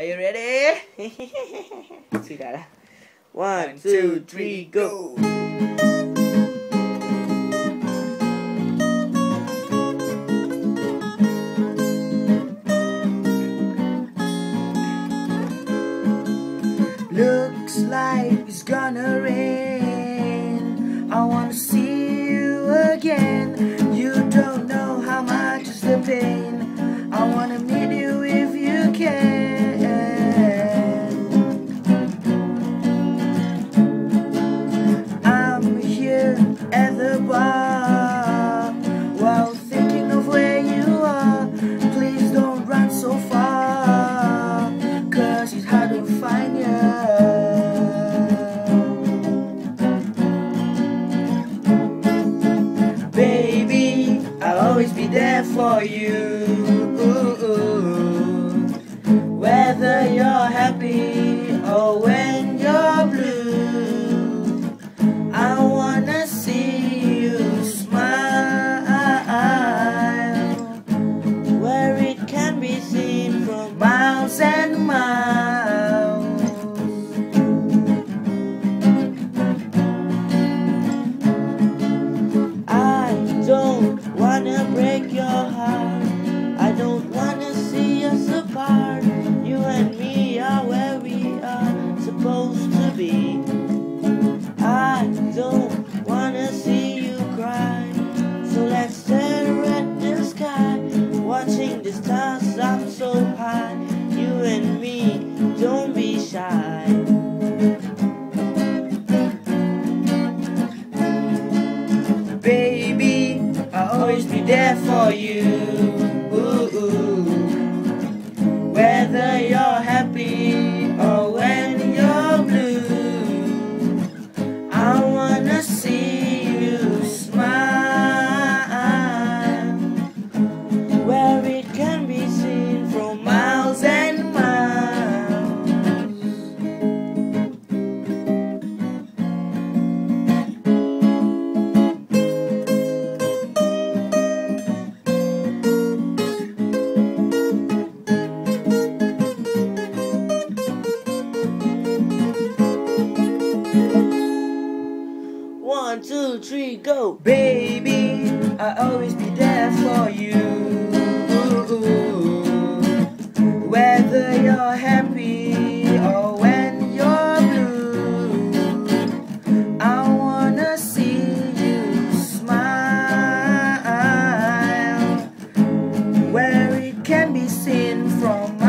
Are you ready? Sudah lah. 1, 2, 3, go. Looks like it's gonna rain. I wanna see you again. You don't know how much is the pain. I wanna meet you if you can. I'm here at the bar while thinking of where you are. Please don't run so far, 'cause it's hard to find you. Baby, I'll always be there for you. Whether you're happy or when you're blue, I wanna see you smile, where it can be seen from miles and miles. I don't wanna break your heart, I don't wanna see us apart. You and me are where we are supposed to be. I don't wanna see you cry, so let's stare at the sky, watching the stars up so high. You and me, don't be shy. Baby, I'll always be there for you. Whether you're happy or when you're blue, I wanna see you smile, where it can be seen from miles and miles. 1, 2, 3, go. Baby, I'll always be there for you. Whether you're happy or when you're blue, I wanna see you smile, where it can be seen from